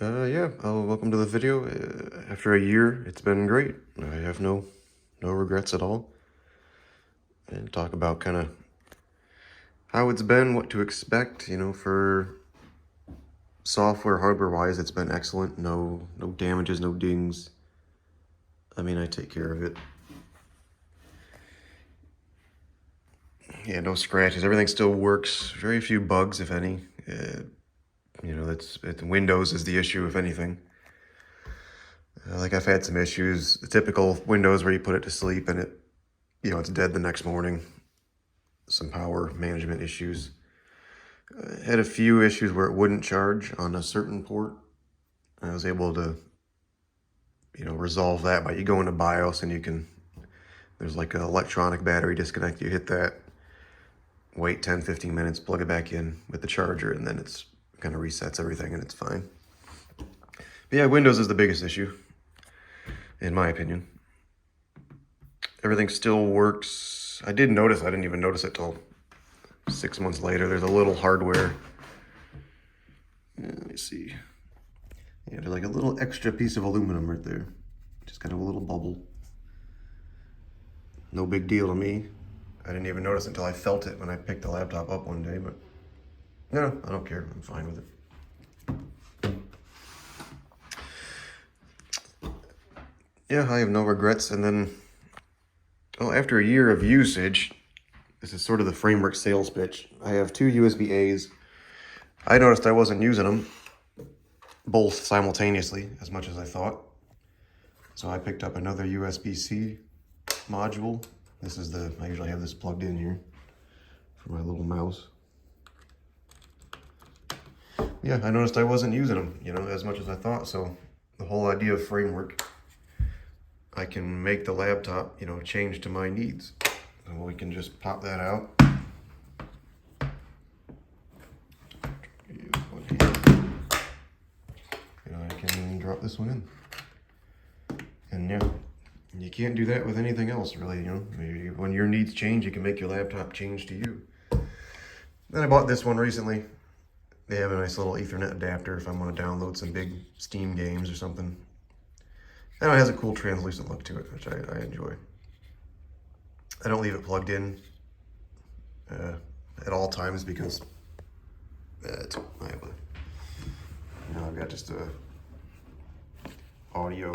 Yeah, welcome to the video. After a year, it's been great. I have no regrets at all. And talk about kind of how it's been, what to expect. For software, hardware-wise, it's been excellent. No damages, no dings. I mean, I take care of it. Yeah, no scratches. Everything still works. Very few bugs, if any. Windows is the issue, if anything. Like I've had some issues. The typical Windows where you put it to sleep and it's dead the next morning. Some power management issues. Had a few issues where it wouldn't charge on a certain port. I was able to, resolve that by you go into BIOS and there's like an electronic battery disconnect. You hit that, wait 10, 15 minutes, plug it back in with the charger, and then it's kind of resets everything and it's fine. But yeah, Windows is the biggest issue, in my opinion. Everything still works. I didn't even notice it till 6 months later. There's a little hardware. Let me see. Yeah, there's like a little extra piece of aluminum right there. Just kind of a little bubble. No big deal to me. I didn't even notice until I felt it when I picked the laptop up one day, but no, I don't care. I'm fine with it. Yeah, I have no regrets. And then, after a year of usage, this is sort of the framework sales pitch. I have two USB A's. I noticed I wasn't using them both simultaneously as much as I thought. So I picked up another USB-C module. I usually have this plugged in here for my little mouse. Yeah, I noticed I wasn't using them, as much as I thought. So the whole idea of framework, I can make the laptop, change to my needs. So we can just pop that out. I can drop this one in. And yeah, you can't do that with anything else, really. When your needs change, you can make your laptop change to you. Then I bought this one recently. They have a nice little Ethernet adapter if I want to download some big Steam games or something. And it has a cool translucent look to it, which I enjoy. I don't leave it plugged in at all times because I've got just a audio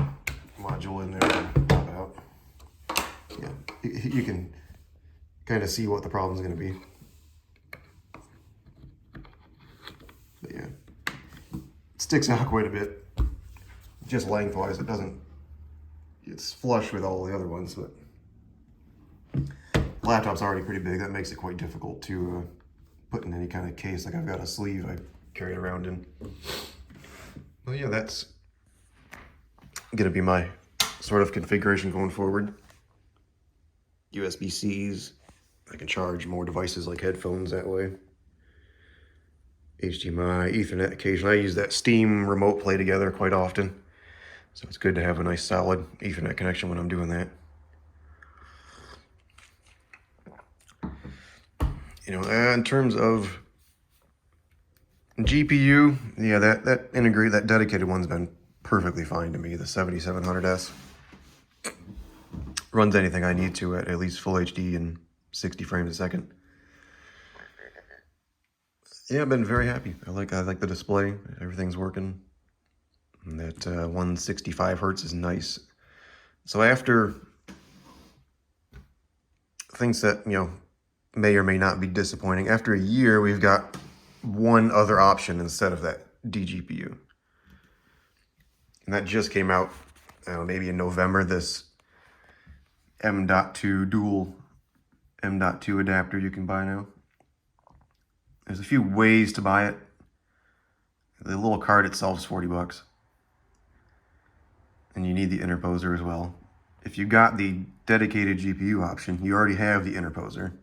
module in there to pop out. Yeah, you can kind of see what the problem's going to be. But yeah, it sticks out quite a bit. Just lengthwise, it's flush with all the other ones, but the laptop's already pretty big. That makes it quite difficult to put in any kind of case. Like I've got a sleeve I carry it around in. Well, yeah, that's gonna be my sort of configuration going forward. USB-Cs. I can charge more devices like headphones that way. HDMI, Ethernet occasionally. I use that Steam remote play together quite often. So it's good to have a nice solid Ethernet connection when I'm doing that. In terms of GPU, yeah, that dedicated one's been perfectly fine to me. The 7700S runs anything I need to at least full HD and 60 frames a second. Yeah, I've been very happy. I like the display. Everything's working. And that 165 hertz is nice. So after things that may or may not be disappointing, after a year we've got one other option instead of that dGPU. And that just came out, maybe in November, this M.2 dual M.2 adapter you can buy now. There's a few ways to buy it. The little card itself is $40. And you need the interposer as well. If you got the dedicated GPU option, you already have the interposer.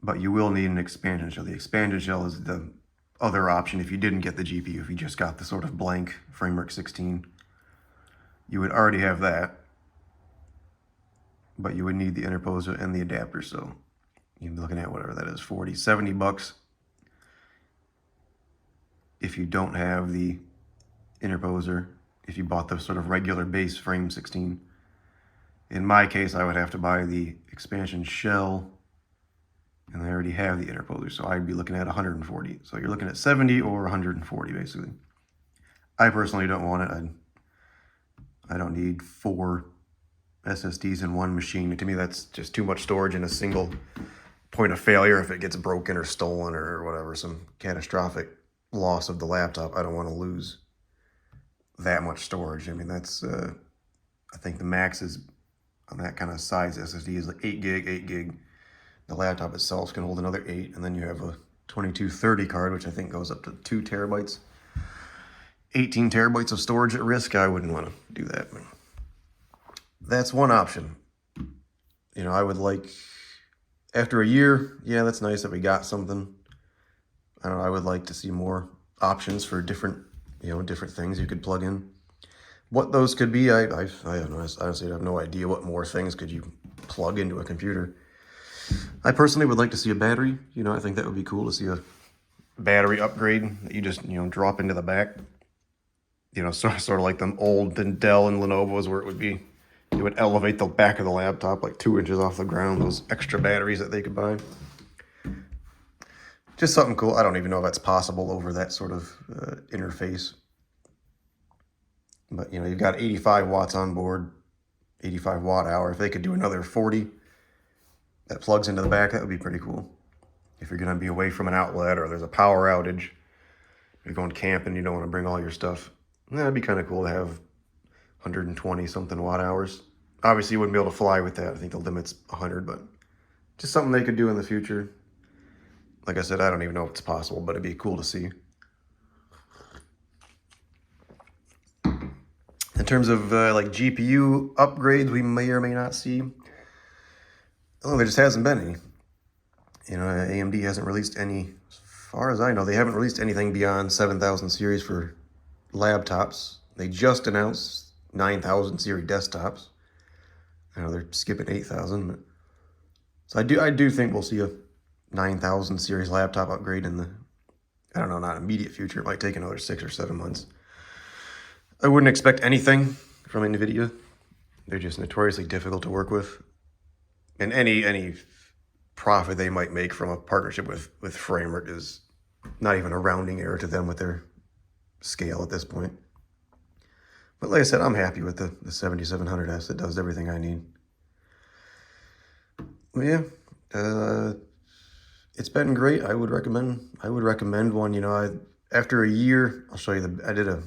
But you will need an expansion shell. The expansion shell is the other option if you didn't get the GPU, if you just got the sort of blank Framework 16. You would already have that, but you would need the interposer and the adapter, so you'd be looking at whatever that is, $40, $70. If if you don't have the interposer, if you bought the sort of regular base frame 16. In my case, I would have to buy the expansion shell, and I already have the interposer, so I'd be looking at 140. So you're looking at 70 or 140, basically. I personally don't want it. I don't need 4 SSDs in one machine. To me, that's just too much storage in a single point of failure. If it gets broken or stolen or whatever, some catastrophic loss of the laptop, I don't want to lose that much storage. I mean, that's, I think the max is on that kind of size SSD is like 8 gig. The laptop itself can hold another 8, and then you have a 2230 card, which I think goes up to 2 terabytes. 18 terabytes of storage at risk. I wouldn't want to do that. That's one option. You know, I would like, after a year, yeah, that's nice that we got something. I don't know, I would like to see more options for different, you know, different things you could plug in. What those could be, I don't know. I honestly have no idea what more things could you plug into a computer. I personally would like to see a battery. You know, I think that would be cool to see a battery upgrade that you just, you know, drop into the back. You know, sort of like them old Dell and Lenovo's where it would be, it would elevate the back of the laptop like 2 inches off the ground, those extra batteries that they could buy. Just something cool. I don't even know if that's possible over that sort of interface. But, you know, you've got 85 watts on board, 85 watt hour. If they could do another 40 that plugs into the back, that would be pretty cool. If you're going to be away from an outlet or there's a power outage, you're going camping, you don't want to bring all your stuff, that'd be kind of cool to have 120 something watt hours. Obviously, you wouldn't be able to fly with that. I think the limit's 100, but just something they could do in the future. Like I said, I don't even know if it's possible, but it'd be cool to see. In terms of like GPU upgrades, we may or may not see. Oh, there just hasn't been any. You know, AMD hasn't released any, as far as I know, they haven't released anything beyond 7000 series for laptops. They just announced 9000 series desktops. I know they're skipping 8000, but so I do think we'll see a 9000 series laptop upgrade in the, I don't know, not immediate future. It might take another 6 or 7 months. I wouldn't expect anything from NVIDIA. They're just notoriously difficult to work with. And any profit they might make from a partnership with Framework is not even a rounding error to them with their scale at this point. But like I said, I'm happy with the 7700S. It does everything I need. Well, yeah, it's been great. I would recommend one. You know, after a year, I'll show you I did a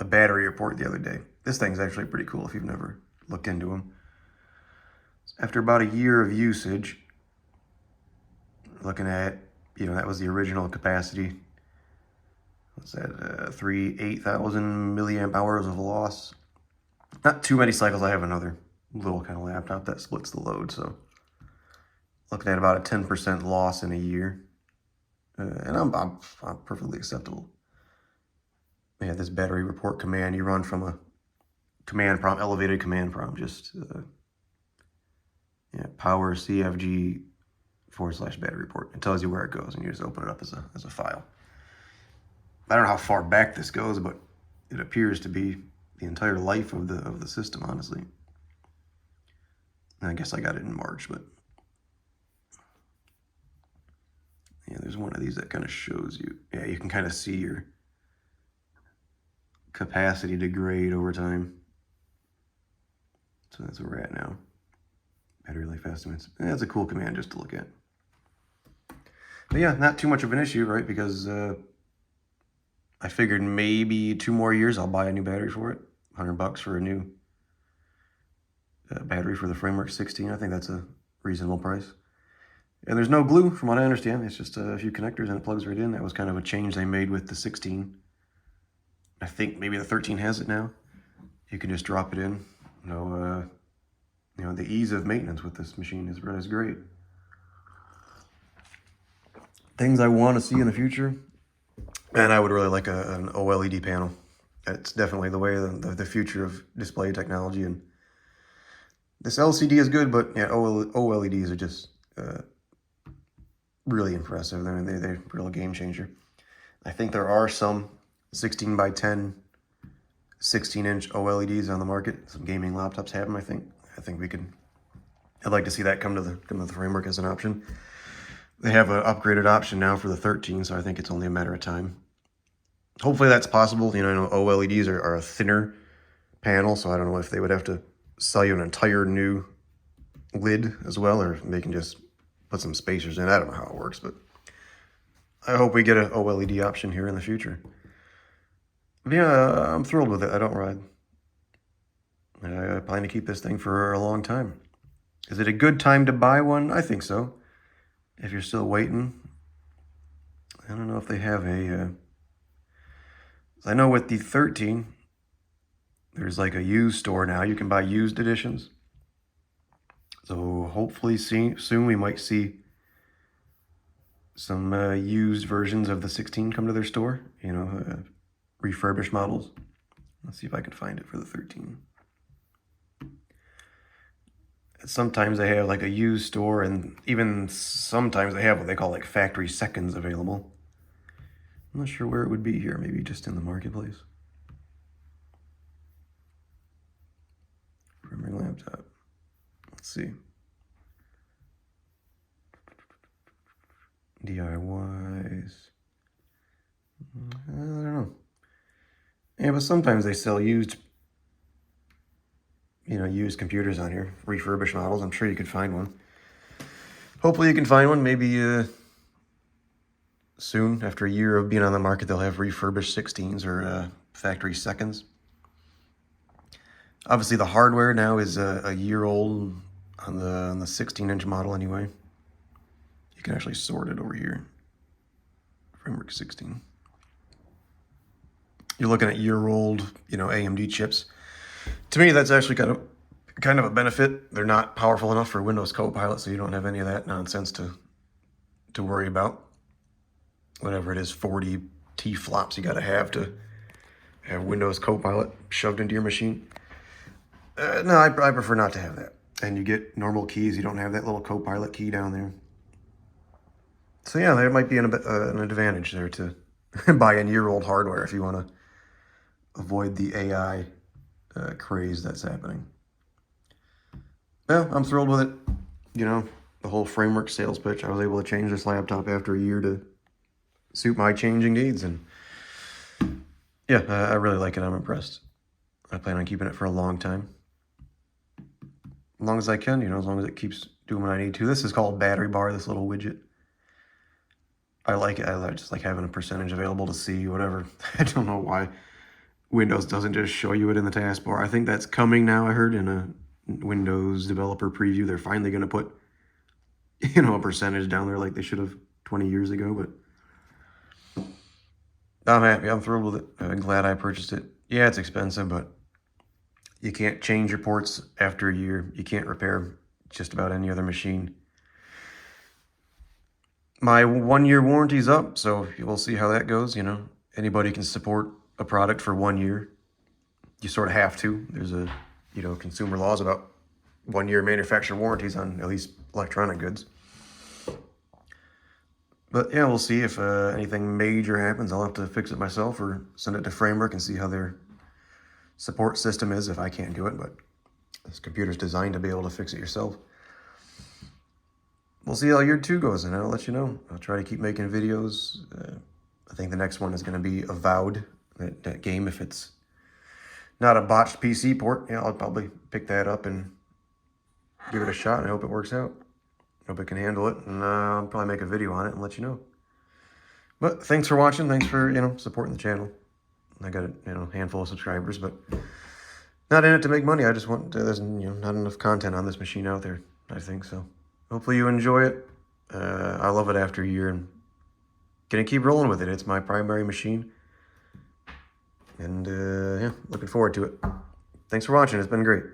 battery report the other day. This thing's actually pretty cool if you've never looked into them. After about a year of usage, looking at, you know, that was the original capacity. What's that? 8,000 milliamp hours of loss. Not too many cycles. I have another little kind of laptop that splits the load, so looking at about a 10% loss in a year, and I'm perfectly acceptable. Yeah, this battery report command you run from a command prompt, elevated command prompt, just power CFG / battery report. It tells you where it goes, and you just open it up as a file. I don't know how far back this goes, but it appears to be the entire life of the system, honestly. And I guess I got it in March, but yeah, there's one of these that kind of shows you. Yeah, you can kind of see your capacity degrade over time. So that's where we're at now. Battery life estimates. Yeah, that's a cool command just to look at. But yeah, not too much of an issue, right? Because I figured maybe 2 more years I'll buy a new battery for it. $100 for a new battery for the Framework 16. I think that's a reasonable price. And there's no glue, from what I understand. It's just a few connectors and it plugs right in. That was kind of a change they made with the 16. I think maybe the 13 has it now. You can just drop it in. No, you know, the ease of maintenance with this machine is great. Things I want to see in the future, and I would really like an OLED panel. It's definitely the way the future of display technology. And this LCD is good, but yeah, OLEDs are just really impressive. They're a real game changer. I think there are some 16 by 10, 16-inch OLEDs on the market. Some gaming laptops have them, I think. I'd like to see that come to the framework as an option. They have an upgraded option now for the 13, so I think it's only a matter of time. Hopefully that's possible. You know, I know OLEDs are a thinner panel, so I don't know if they would have to sell you an entire new lid as well, or they can just put some spacers in. I don't know how it works, but I hope we get an OLED option here in the future. But yeah, I'm thrilled with it. I plan to keep this thing for a long time. Is it a good time to buy one? I think so. If you're still waiting, I don't know if they have a... I know with the 13, there's like a used store now. You can buy used editions. So hopefully soon we might see some used versions of the 16 come to their store. You know, refurbished models. Let's see if I can find it for the 13. Sometimes they have like a used store, and even sometimes they have what they call like factory seconds available. I'm not sure where it would be here, maybe just in the marketplace. Primary laptop. Let's see. DIYs. I don't know. Yeah, but sometimes they sell used, you know, used computers on here, refurbished models. I'm sure you could find one. Hopefully you can find one. Maybe soon, after a year of being on the market, they'll have refurbished 16s or factory seconds. Obviously, the hardware now is a year old on the 16-inch model anyway. You can actually sort it over here. Framework 16. You're looking at year-old, you know, AMD chips. To me, that's actually kind of a benefit. They're not powerful enough for Windows Copilot, so you don't have any of that nonsense to worry about. Whatever it is, 40 T-flops you got to have Windows Copilot shoved into your machine. No, I prefer not to have that. And you get normal keys. You don't have that little Copilot key down there. So yeah, there might be an advantage there to buy a year-old hardware if you want to avoid the AI craze that's happening. Well, I'm thrilled with it. You know, the whole framework sales pitch. I was able to change this laptop after a year to suit my changing needs, and yeah, I really like it. I'm impressed. I plan on keeping it for a long time. As long as I can, you know, as long as it keeps doing what I need to. This is called Battery Bar, this little widget. I like it. I just like having a percentage available to see, whatever. I don't know why Windows doesn't just show you it in the taskbar. I think that's coming now, I heard, in a Windows developer preview. They're finally going to put, you know, a percentage down there like they should have 20 years ago, but I'm happy. I'm thrilled with it. I'm glad I purchased it. Yeah, it's expensive, but you can't change your ports after a year. You can't repair just about any other machine. My 1-year warranty's up, so we'll see how that goes. You know, anybody can support a product for 1 year. You sort of have to. There's you know, consumer laws about 1-year manufacturer warranties on at least electronic goods. But yeah, we'll see if anything major happens. I'll have to fix it myself or send it to Framework and see how their support system is if I can't do it. But this computer's designed to be able to fix it yourself. We'll see how year 2 goes, and I'll let you know. I'll try to keep making videos. I think the next one is going to be Avowed, that game. If it's not a botched PC port, yeah, I'll probably pick that up and give it a shot, and I hope it works out. Hope it can handle it, and I'll probably make a video on it and let you know. But thanks for watching. Thanks for, you know, supporting the channel. I got a, you know, handful of subscribers, but not in it to make money. I just want, there's, you know, not enough content on this machine out there, I think, so. Hopefully you enjoy it. I love it after a year, and gonna keep rolling with it. It's my primary machine. And yeah, looking forward to it. Thanks for watching. It's been great.